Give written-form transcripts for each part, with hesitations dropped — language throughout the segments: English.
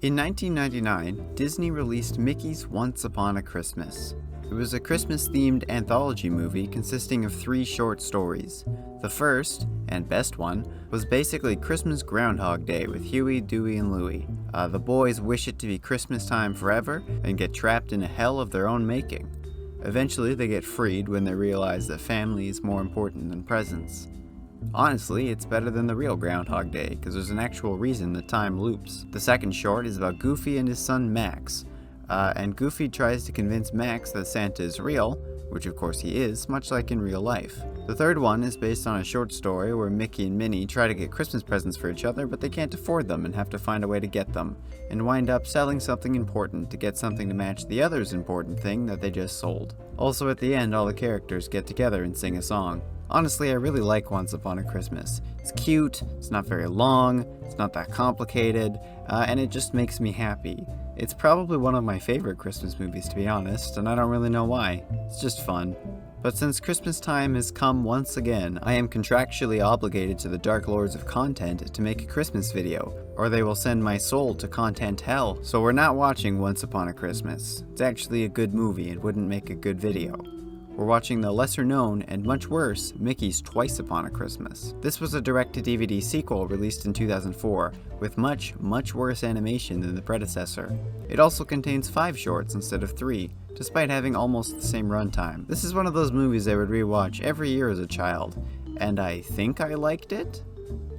In 1999, Disney released Mickey's Once Upon a Christmas. It was a Christmas-themed anthology movie consisting of 3 short stories. The first, and best one, was basically Christmas Groundhog Day with Huey, Dewey, and Louie. The boys wish it to be Christmas time forever and get trapped in a hell of their own making. Eventually, they get freed when they realize that family is more important than presents. Honestly, it's better than the real Groundhog Day, because there's an actual reason that time loops. The second short is about Goofy and his son Max, and Goofy tries to convince Max that Santa is real, which of course he is, much like in real life. The third one is based on a short story where Mickey and Minnie try to get Christmas presents for each other, but they can't afford them and have to find a way to get them, and wind up selling something important to get something to match the other's important thing that they just sold. Also at the end, all the characters get together and sing a song. Honestly, I really like Once Upon a Christmas. It's cute, it's not very long, it's not that complicated, and it just makes me happy. It's probably one of my favorite Christmas movies, to be honest, and I don't really know why. It's just fun. But since Christmas time has come once again, I am contractually obligated to the Dark Lords of Content to make a Christmas video, or they will send my soul to content hell. So we're not watching Once Upon a Christmas. It's actually a good movie and wouldn't make a good video. We're watching the lesser known and much worse Mickey's Twice Upon a Christmas. This was a direct-to-DVD sequel released in 2004 with much worse animation than the predecessor. It also contains 5 shorts instead of 3, despite having almost the same runtime. This is one of those movies I would rewatch every year as a child, and I think I liked it?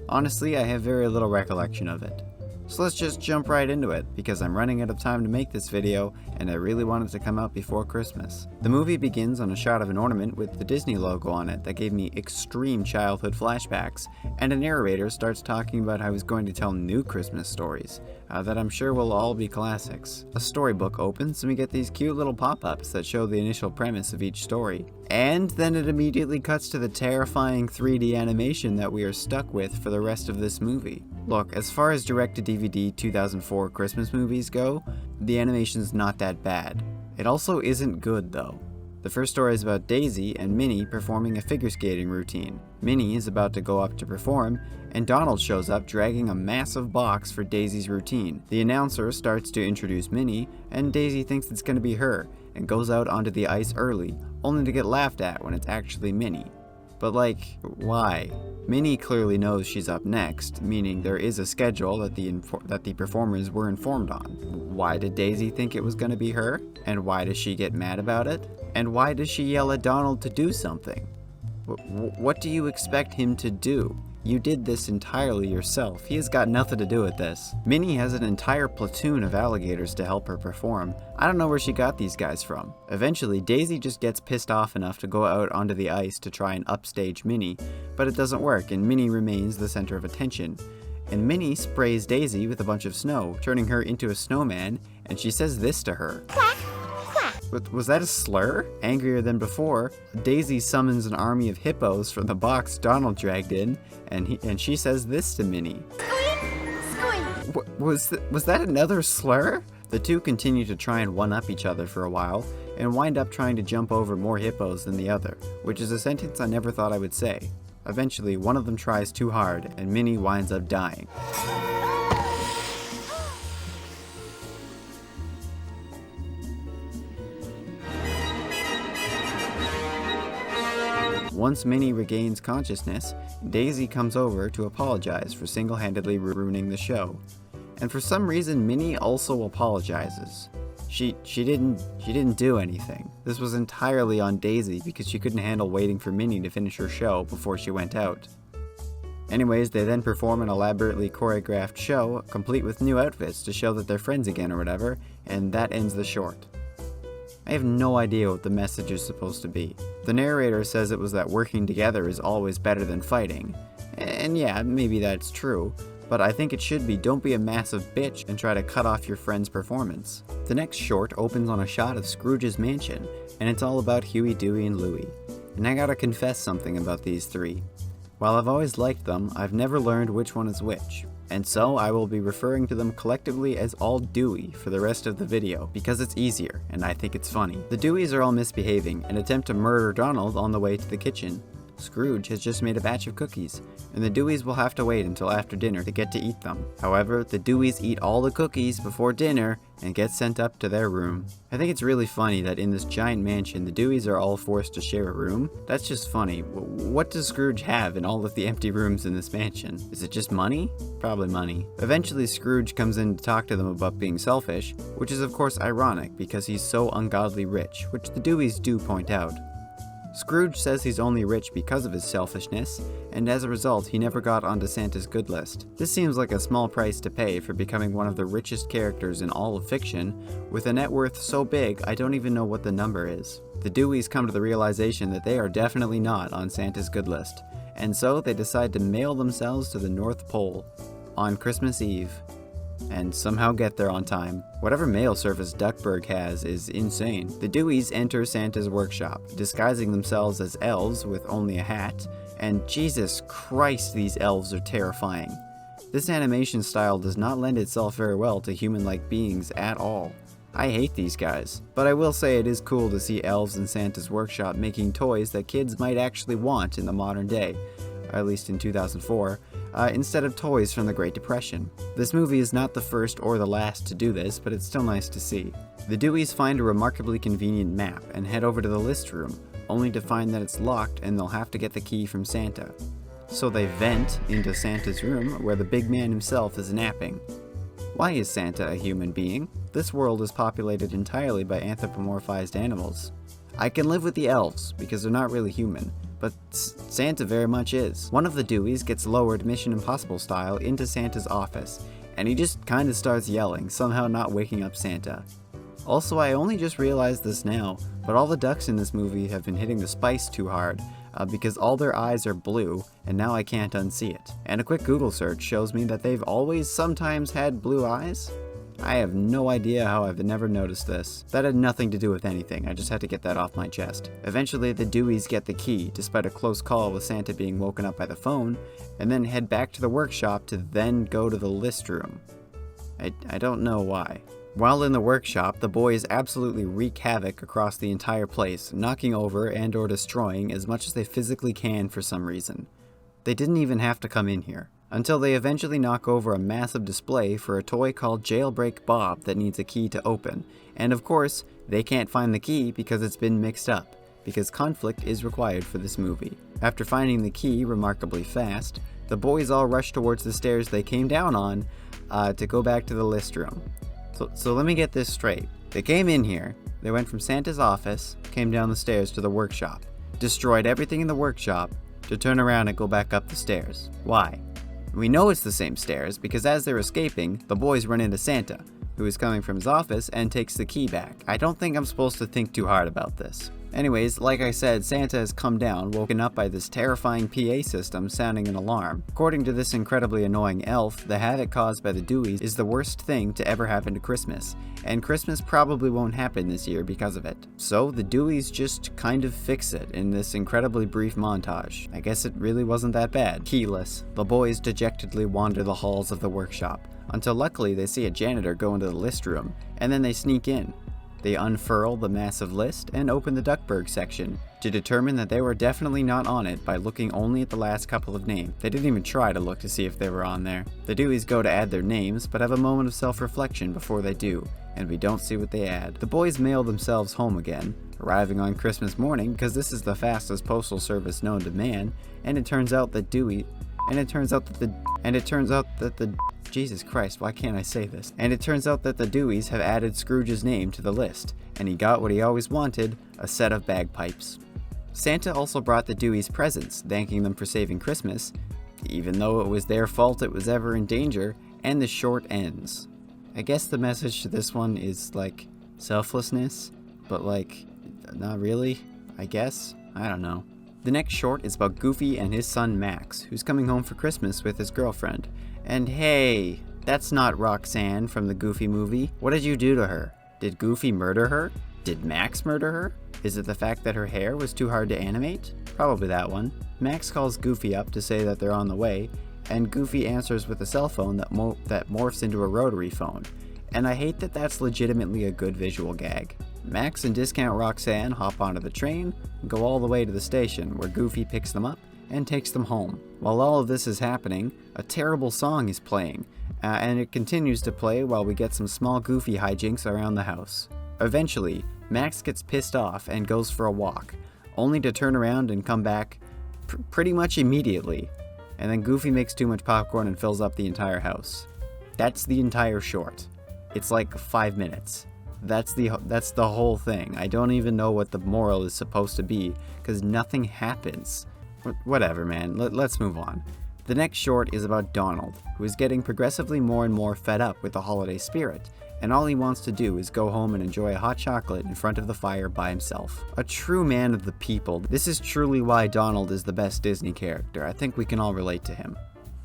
Honestly, I have very little recollection of it. So let's just jump right into it, because I'm running out of time to make this video, and I really want it to come out before Christmas. The movie begins on a shot of an ornament with the Disney logo on it that gave me extreme childhood flashbacks, and a narrator starts talking about how he's going to tell new Christmas stories, that I'm sure will all be classics. A storybook opens and we get these cute little pop-ups that show the initial premise of each story. And then it immediately cuts to the terrifying 3D animation that we are stuck with for the rest of this movie. Look, as far as direct-to-DVD 2004 Christmas movies go, the animation's not that bad. It also isn't good though. The first story is about Daisy and Minnie performing a figure skating routine. Minnie is about to go up to perform, and Donald shows up dragging a massive box for Daisy's routine. The announcer starts to introduce Minnie, and Daisy thinks it's going to be her, and goes out onto the ice early, only to get laughed at when it's actually Minnie. But like, why? Minnie clearly knows she's up next, meaning there is a schedule that the performers were informed on. Why did Daisy think it was going to be her? And why does she get mad about it? And why does she yell at Donald to do something? What do you expect him to do? You did this entirely yourself. He has got nothing to do with this. Minnie has an entire platoon of alligators to help her perform. I don't know where she got these guys from. Eventually, Daisy just gets pissed off enough to go out onto the ice to try and upstage Minnie, but it doesn't work and Minnie remains the center of attention. And Minnie sprays Daisy with a bunch of snow, turning her into a snowman, and she says this to her. Was that a slur? Angrier than before, Daisy summons an army of hippos from the box Donald dragged in, and she says this to Minnie. Was that another slur? The two continue to try and one-up each other for a while, and wind up trying to jump over more hippos than the other, which is a sentence I never thought I would say. Eventually, one of them tries too hard, and Minnie winds up dying. Once Minnie regains consciousness, Daisy comes over to apologize for single-handedly ruining the show. And for some reason, Minnie also apologizes. She didn't do anything. This was entirely on Daisy because she couldn't handle waiting for Minnie to finish her show before she went out. Anyways, they then perform an elaborately choreographed show, complete with new outfits to show that they're friends again or whatever, and that ends the short. I have no idea what the message is supposed to be. The narrator says it was that working together is always better than fighting. And yeah, maybe that's true, but I think it should be don't be a massive bitch and try to cut off your friend's performance. The next short opens on a shot of Scrooge's mansion, and it's all about Huey, Dewey, and Louie. And I gotta confess something about these 3. While I've always liked them, I've never learned which one is which. And so I will be referring to them collectively as all Dewey for the rest of the video, because it's easier, and I think it's funny. The Deweys are all misbehaving and attempt to murder Donald on the way to the kitchen. Scrooge has just made a batch of cookies, and the Deweys will have to wait until after dinner to get to eat them. However, the Deweys eat all the cookies before dinner and get sent up to their room. I think it's really funny that in this giant mansion, the Deweys are all forced to share a room. That's just funny. What does Scrooge have in all of the empty rooms in this mansion? Is it just money? Probably money. Eventually, Scrooge comes in to talk to them about being selfish, which is of course ironic because he's so ungodly rich, which the Deweys do point out. Scrooge says he's only rich because of his selfishness, and as a result, he never got onto Santa's good list. This seems like a small price to pay for becoming one of the richest characters in all of fiction, with a net worth so big I don't even know what the number is. The Deweys come to the realization that they are definitely not on Santa's good list, and so they decide to mail themselves to the North Pole on Christmas Eve, and somehow get there on time. Whatever mail service Duckburg has is insane. The Deweys enter Santa's workshop, disguising themselves as elves with only a hat, and Jesus Christ, these elves are terrifying. This animation style does not lend itself very well to human-like beings at all. I hate these guys, but I will say it is cool to see elves in Santa's workshop making toys that kids might actually want in the modern day, or at least in 2004, instead of toys from the Great Depression. This movie is not the first or the last to do this, but it's still nice to see. The Deweys find a remarkably convenient map and head over to the list room, only to find that it's locked and they'll have to get the key from Santa. So they vent into Santa's room, where the big man himself is napping. Why is Santa a human being? This world is populated entirely by anthropomorphized animals. I can live with the elves, because they're not really human, but Santa very much is. One of the Deweys gets lowered Mission Impossible style into Santa's office, and he just kinda starts yelling, somehow not waking up Santa. Also, I only just realized this now, but all the ducks in this movie have been hitting the spice too hard, because all their eyes are blue, and now I can't unsee it. And a quick Google search shows me that they've always sometimes had blue eyes? I have no idea how I've never noticed this. That had nothing to do with anything, I just had to get that off my chest. Eventually, the Deweys get the key, despite a close call with Santa being woken up by the phone, and then head back to the workshop to then go to the list room. I don't know why. While in the workshop, the boys absolutely wreak havoc across the entire place, knocking over and or destroying as much as they physically can for some reason. They didn't even have to come in here, until they eventually knock over a massive display for a toy called Jailbreak Bob that needs a key to open. And of course, they can't find the key because it's been mixed up, because conflict is required for this movie. After finding the key remarkably fast, the boys all rush towards the stairs they came down on to go back to the list room. So let me get this straight. They came in here, they went from Santa's office, came down the stairs to the workshop, destroyed everything in the workshop, to turn around and go back up the stairs. Why? We know it's the same stairs because as they're escaping, the boys run into Santa, who is coming from his office and takes the key back. I don't think I'm supposed to think too hard about this. Anyways, like I said, Santa has come down, woken up by this terrifying PA system sounding an alarm. According to this incredibly annoying elf, the havoc caused by the Deweys is the worst thing to ever happen to Christmas, and Christmas probably won't happen this year because of it. So the Deweys just kind of fix it in this incredibly brief montage. I guess it really wasn't that bad. Keyless, the boys dejectedly wander the halls of the workshop, until luckily they see a janitor go into the list room, and then they sneak in. They unfurl the massive list and open the Duckburg section to determine that they were definitely not on it by looking only at the last couple of names. They didn't even try to look to see if they were on there. The Deweys go to add their names, but have a moment of self-reflection before they do, and we don't see what they add. The boys mail themselves home again, arriving on Christmas morning because this is the fastest postal service known to man, and it turns out that Jesus Christ, why can't I say this? And it turns out that the Deweys have added Scrooge's name to the list, and he got what he always wanted, a set of bagpipes. Santa also brought the Deweys presents, thanking them for saving Christmas, even though it was their fault it was ever in danger, and the short ends. I guess the message to this one is, like, selflessness, but, like, not really, I guess? I don't know. The next short is about Goofy and his son Max, who's coming home for Christmas with his girlfriend. And hey, that's not Roxanne from the Goofy movie. What did you do to her? Did Goofy murder her? Did Max murder her? Is it the fact that her hair was too hard to animate? Probably that one. Max calls Goofy up to say that they're on the way, and Goofy answers with a cell phone that morphs into a rotary phone. And I hate that that's legitimately a good visual gag. Max and Discount Roxanne hop onto the train and go all the way to the station, where Goofy picks them up and takes them home. While all of this is happening, a terrible song is playing, and it continues to play while we get some small Goofy hijinks around the house. Eventually, Max gets pissed off and goes for a walk, only to turn around and come back pretty much immediately. And then Goofy makes too much popcorn and fills up the entire house. That's the entire short. It's like 5 minutes. That's the whole thing. I don't even know what the moral is supposed to be, because nothing happens. Whatever, man. Let's move on. The next short is about Donald, who is getting progressively more and more fed up with the holiday spirit, and all he wants to do is go home and enjoy a hot chocolate in front of the fire by himself. A true man of the people, this is truly why Donald is the best Disney character. I think we can all relate to him.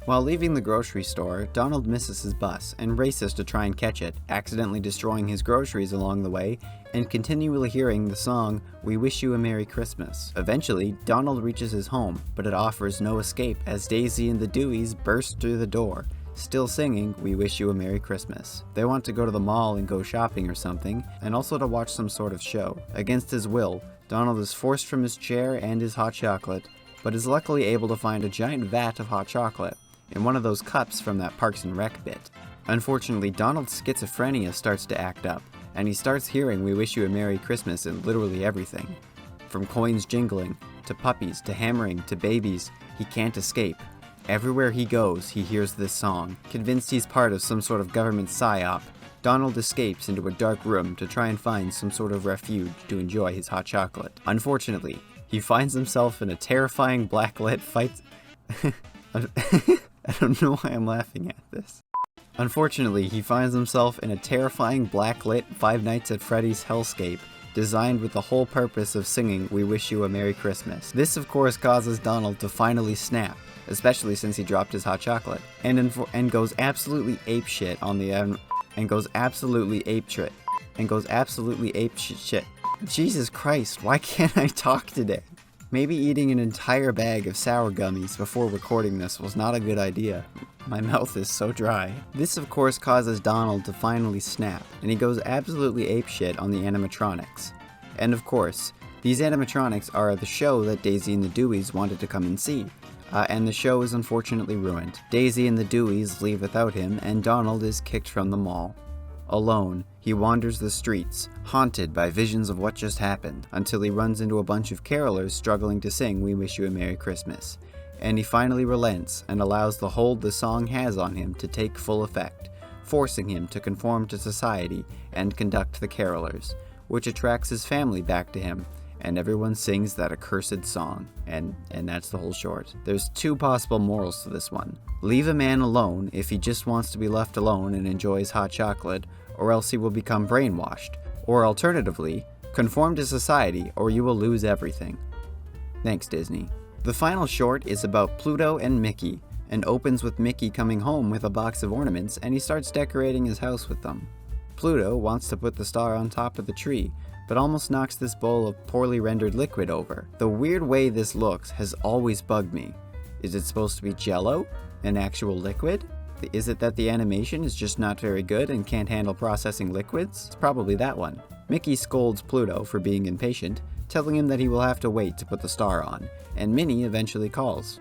While leaving the grocery store, Donald misses his bus and races to try and catch it, accidentally destroying his groceries along the way, and continually hearing the song, "We Wish You a Merry Christmas." Eventually, Donald reaches his home, but it offers no escape as Daisy and the Deweys burst through the door, still singing, "We Wish You a Merry Christmas." They want to go to the mall and go shopping or something, and also to watch some sort of show. Against his will, Donald is forced from his chair and his hot chocolate, but is luckily able to find a giant vat of hot chocolate in one of those cups from that Parks and Rec bit. Unfortunately, Donald's schizophrenia starts to act up, and he starts hearing "We Wish You a Merry Christmas" in literally everything. From coins jingling, to puppies, to hammering, to babies, he can't escape. Everywhere he goes, he hears this song. Convinced he's part of some sort of government psyop, Donald escapes into a dark room to try and find some sort of refuge to enjoy his hot chocolate. Unfortunately, he finds himself in a terrifying blacklit fight. I don't know why I'm laughing at this. Unfortunately, he finds himself in a terrifying blacklit Five Nights at Freddy's hellscape, designed with the whole purpose of singing "We Wish You a Merry Christmas." This, of course, causes Donald to finally snap, especially since he dropped his hot chocolate, and goes absolutely apeshit on the and goes absolutely apeshit. Jesus Christ, why can't I talk today? Maybe eating an entire bag of sour gummies before recording this was not a good idea. My mouth is so dry. This, of course, causes Donald to finally snap, and he goes absolutely apeshit on the animatronics. And of course, these animatronics are the show that Daisy and the Deweys wanted to come and see, and the show is unfortunately ruined. Daisy and the Deweys leave without him, and Donald is kicked from the mall. Alone, he wanders the streets, haunted by visions of what just happened, until he runs into a bunch of carolers struggling to sing "We Wish You a Merry Christmas." And he finally relents and allows the hold the song has on him to take full effect, forcing him to conform to society and conduct the carolers, which attracts his family back to him, and everyone sings that accursed song. And that's the whole short. There's two possible morals to this one. Leave a man alone if he just wants to be left alone and enjoys hot chocolate, or else he will become brainwashed. Or alternatively, conform to society or you will lose everything. Thanks, Disney. The final short is about Pluto and Mickey, and opens with Mickey coming home with a box of ornaments, and he starts decorating his house with them. Pluto wants to put the star on top of the tree, but almost knocks this bowl of poorly rendered liquid over. The weird way this looks has always bugged me. Is it supposed to be Jell-O? An actual liquid? Is it that the animation is just not very good and can't handle processing liquids? It's probably that one. Mickey scolds Pluto for being impatient, telling him that he will have to wait to put the star on, and Minnie eventually calls.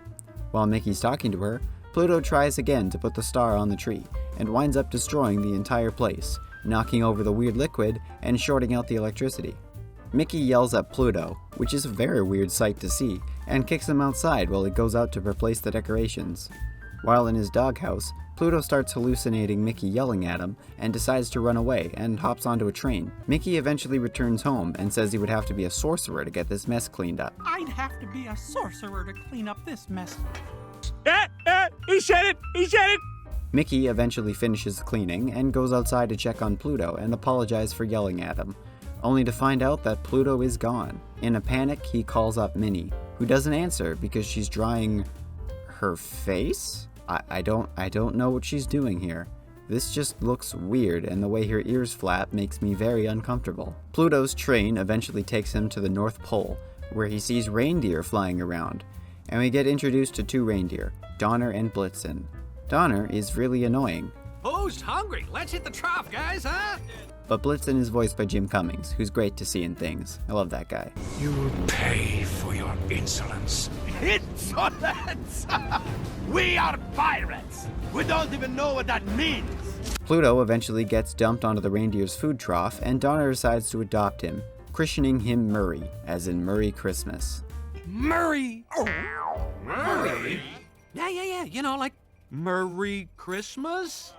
While Mickey's talking to her, Pluto tries again to put the star on the tree, and winds up destroying the entire place, knocking over the weird liquid and shorting out the electricity. Mickey yells at Pluto, which is a very weird sight to see, and kicks him outside while he goes out to replace the decorations. While in his doghouse, Pluto starts hallucinating Mickey yelling at him and decides to run away and hops onto a train. Mickey eventually returns home and says he would have to be a sorcerer to get this mess cleaned up. I'd have to be a sorcerer to clean up this mess. He said it! He said it! Mickey eventually finishes the cleaning and goes outside to check on Pluto and apologize for yelling at him, only to find out that Pluto is gone. In a panic, he calls up Minnie, who doesn't answer because she's drying her face? I don't know what she's doing here. This just looks weird, and the way her ears flap makes me very uncomfortable. Pluto's train eventually takes him to the North Pole, where he sees reindeer flying around, and we get introduced to two reindeer, Donner and Blitzen. Donner is really annoying. Who's hungry? Let's hit the trough, guys, huh? But Blitzen is voiced by Jim Cummings, who's great to see in things. I love that guy. You will pay for your insolence. Insolence! We are pirates! We don't even know what that means! Pluto eventually gets dumped onto the reindeer's food trough, and Donner decides to adopt him, christening him Murray, as in Murray Christmas. Murray! Murray? Yeah. You know, like Merry Christmas?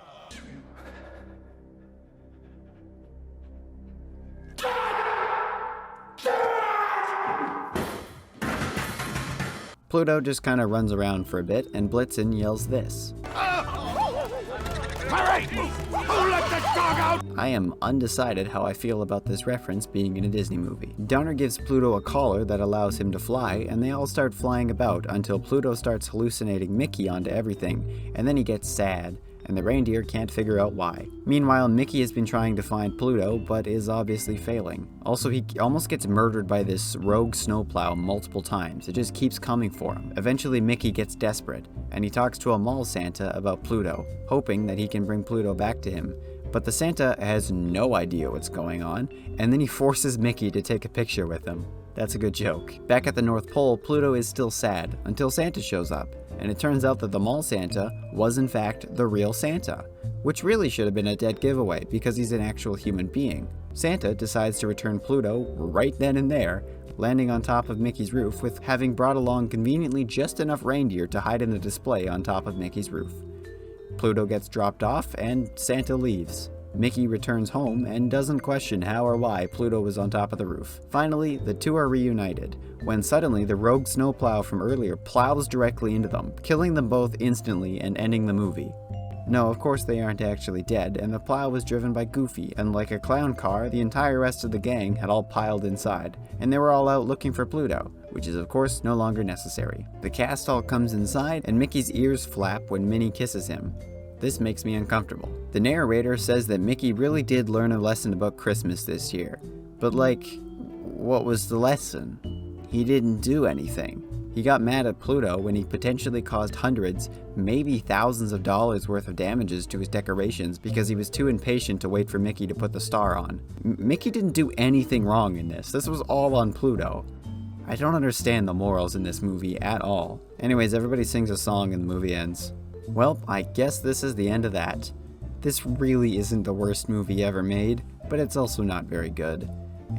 Pluto just kind of runs around for a bit, and Blitzen yells this. Murray! Who let the dog out? I am undecided how I feel about this reference being in a Disney movie. Donner gives Pluto a collar that allows him to fly, and they all start flying about until Pluto starts hallucinating Mickey onto everything, and then he gets sad, and the reindeer can't figure out why. Meanwhile, Mickey has been trying to find Pluto, but is obviously failing. Also, he almost gets murdered by this rogue snowplow multiple times. It just keeps coming for him. Eventually, Mickey gets desperate, and he talks to a mall Santa about Pluto, hoping that he can bring Pluto back to him. But the Santa has no idea what's going on, and then he forces Mickey to take a picture with him. That's a good joke. Back at the North Pole, Pluto is still sad until Santa shows up, and it turns out that the mall Santa was in fact the real Santa, which really should have been a dead giveaway because he's an actual human being. Santa decides to return Pluto right then and there, landing on top of Mickey's roof with having brought along conveniently just enough reindeer to hide in the display on top of Mickey's roof. Pluto gets dropped off and Santa leaves. Mickey returns home and doesn't question how or why Pluto was on top of the roof. Finally, the two are reunited, when suddenly the rogue snowplow from earlier plows directly into them, killing them both instantly and ending the movie. No, of course they aren't actually dead, and the plow was driven by Goofy, and like a clown car, the entire rest of the gang had all piled inside, and they were all out looking for Pluto, which is of course no longer necessary. The cast all comes inside, and Mickey's ears flap when Minnie kisses him. This makes me uncomfortable. The narrator says that Mickey really did learn a lesson about Christmas this year. But like, what was the lesson? He didn't do anything. He got mad at Pluto when he potentially caused hundreds, maybe thousands of dollars worth of damages to his decorations because he was too impatient to wait for Mickey to put the star on. Mickey didn't do anything wrong in this. This was all on Pluto. I don't understand the morals in this movie at all. Anyways, everybody sings a song and the movie ends. Well, I guess this is the end of that. This really isn't the worst movie ever made, but it's also not very good.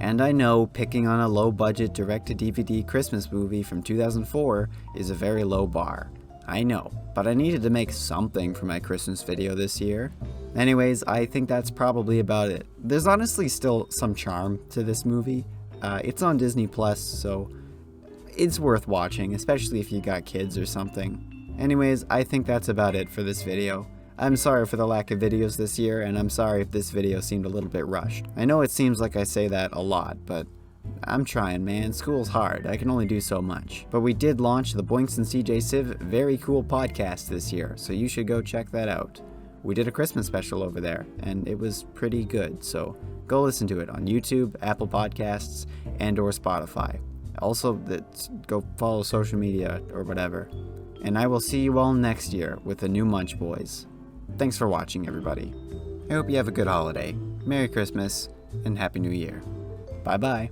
And I know picking on a low-budget direct-to-DVD Christmas movie from 2004 is a very low bar. I know, but I needed to make something for my Christmas video this year. Anyways, I think that's probably about it. There's honestly still some charm to this movie. It's on Disney+, so it's worth watching, especially if you got kids or something. Anyways, I think that's about it for this video. I'm sorry for the lack of videos this year, and I'm sorry if this video seemed a little bit rushed. I know it seems like I say that a lot, but I'm trying, man. School's hard. I can only do so much. But we did launch the Boinks and CJ Civ Very Cool podcast this year, so you should go check that out. We did a Christmas special over there, and it was pretty good, so go listen to it on YouTube, Apple Podcasts, and or Spotify. Also, go follow social media or whatever. And I will see you all next year with the new Munch Boys. Thanks for watching, everybody. I hope you have a good holiday. Merry Christmas, and Happy New Year. Bye-bye.